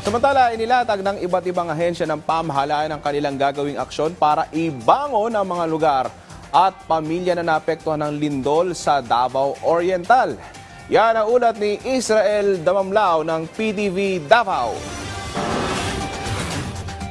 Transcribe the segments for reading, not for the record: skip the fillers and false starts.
Samantala, inilatag ng iba't ibang ahensya ng pamahalaan ang kanilang gagawing aksyon para ibangon ang mga lugar at pamilya na naapektuhan ng lindol sa Davao Oriental. Yan ang ulat ni Israel Damamlao ng PTV Davao.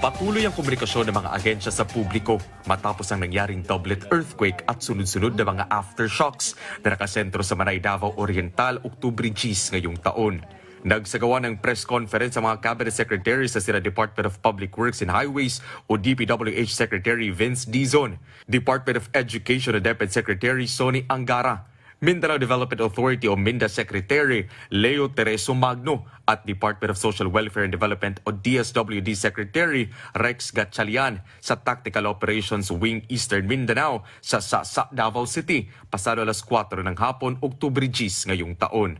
Patuloy ang komunikasyon ng mga ahensya sa publiko matapos ang nangyaring doublet earthquake at sunod-sunod na mga aftershocks na nakasentro sa Manay, Davao Oriental, Oktubre 10 ngayong taon. Nagsagawa ng press conference ang mga cabinet secretaries sa sila Department of Public Works and Highways o DPWH Secretary Vince Dizon, Department of Education o DepEd Secretary Sonny Angara, Mindanao Development Authority o MINDA Secretary Leo Tereso Magno at Department of Social Welfare and Development o DSWD Secretary Rex Gatchalian sa Tactical Operations Wing Eastern Mindanao sa Sasa, Davao City, pasado alas 4 ng hapon, Oktubre 10 ngayong taon.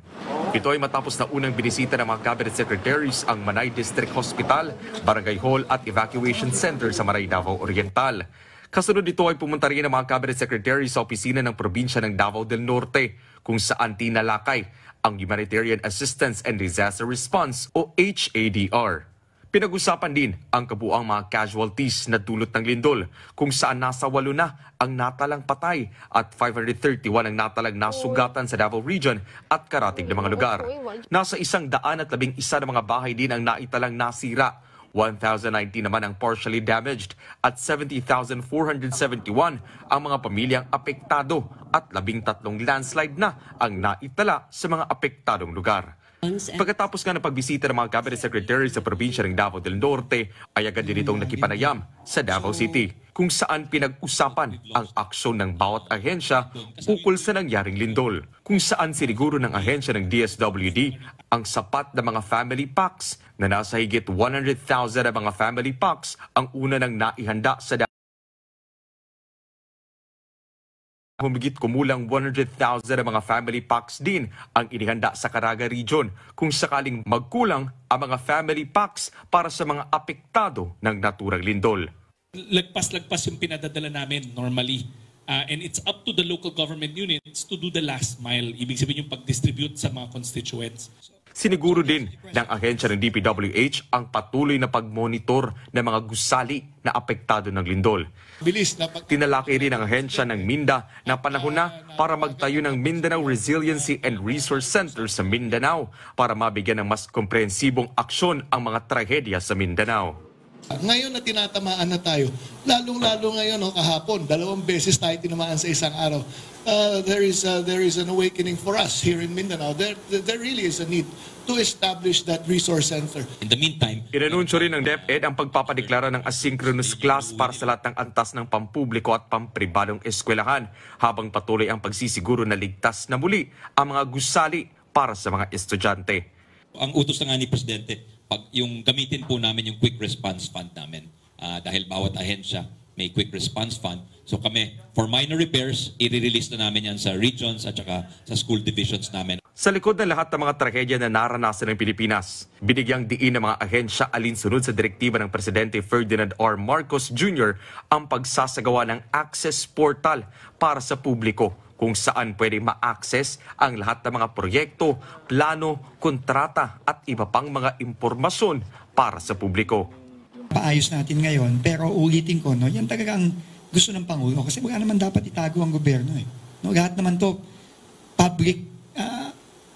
Ito ay matapos na unang binisita ng mga cabinet secretaries ang Manay District Hospital, Barangay Hall at Evacuation Center sa Manay, Davao Oriental. Kasunod dito ay pumunta rin ang mga cabinet secretary sa opisina ng probinsya ng Davao del Norte kung saan tinalakay ang Humanitarian Assistance and Disaster Response o HADR. Pinag-usapan din ang kabuang mga casualties na dulot ng lindol kung saan nasa 8 na ang natalang patay at 531 ang natalang nasugatan sa Davao Region at karatig na mga lugar. Nasa 111 na mga bahay din ang naitalang nasira. 1,019 naman ang partially damaged at 70,471 ang mga pamilyang apektado at 13 landslide na ang naitala sa mga apektadong lugar. Pagkatapos nga ng pagbisita ng mga cabinet secretary sa probinsya ng Davao del Norte, ay agad din itong nakipanayam sa Davao City kung saan pinag-usapan ang aksyon ng bawat ahensya ukol sa nangyaring lindol. Kung saan siniguro ng ahensya ng DSWD ang sapat na mga family packs na nasa higit 100,000 na mga family packs ang una nang naihanda sa humigit kumulang 100,000 na mga family packs din ang inihanda sa Caraga Region kung sakaling magkulang ang mga family packs para sa mga apektado ng naturang lindol. Lagpas-lagpas yung pinadadala namin normally. And it's up to the local government units to do the last mile. Ibig sabihin yung pag-distribute sa mga constituents. Siniguro din ng ahensya ng DPWH ang patuloy na pag-monitor ng mga gusali na apektado ng lindol. Tinalaki rin ang ahensya ng MINDA na panahon na para magtayo ng Mindanao Resiliency and Resource Center sa Mindanao para mabigyan ng mas komprehensibong aksyon ang mga trahedya sa Mindanao. Ngayon na tinatamaan na tayo, lalong-lalo ngayon, kahapon, 2 beses tayo tinamaan sa isang araw. There is an awakening for us here in Mindanao. There really is a need to establish that resource center. In the meantime, inanunsyo rin ng DepEd ang pagpapadeklara ng asynchronous class para sa lahat ng antas ng pampubliko at pampribadong eskwelahan habang patuloy ang pagsisiguro na ligtas na muli ang mga gusali para sa mga estudyante. Ang utos na nga ni Presidente, yung gamitin po namin yung quick response fund namin. Dahil bawat ahensya may quick response fund. So kami, for minor repairs, i-release na namin yan sa regions at saka sa school divisions namin. Sa likod ng lahat ng mga trahedya na naranasan ng Pilipinas, binigyang diin ng mga ahensya alinsunod sa direktiba ng Presidente Ferdinand R. Marcos Jr. ang pagsasagawa ng access portal para sa publiko kung saan pwede ma-access ang lahat ng mga proyekto, plano, kontrata at iba pang mga impormasyon para sa publiko. Paayos natin ngayon, pero ulitin ko, yan talagang gusto ng Pangulo kasi wala naman dapat itago ang gobyerno. Lahat naman to public,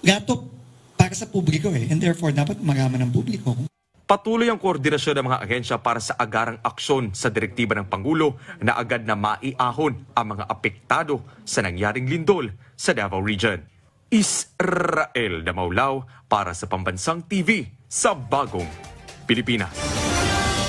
lahat to para sa publiko and therefore dapat magaman ng publiko. Patuloy ang koordinasyon ng mga ahensya para sa agarang aksyon sa direktiba ng Pangulo na agad na maiahon ang mga apektado sa nangyaring lindol sa Davao Region. Israel Damamlao para sa Pambansang TV sa Bagong Pilipinas.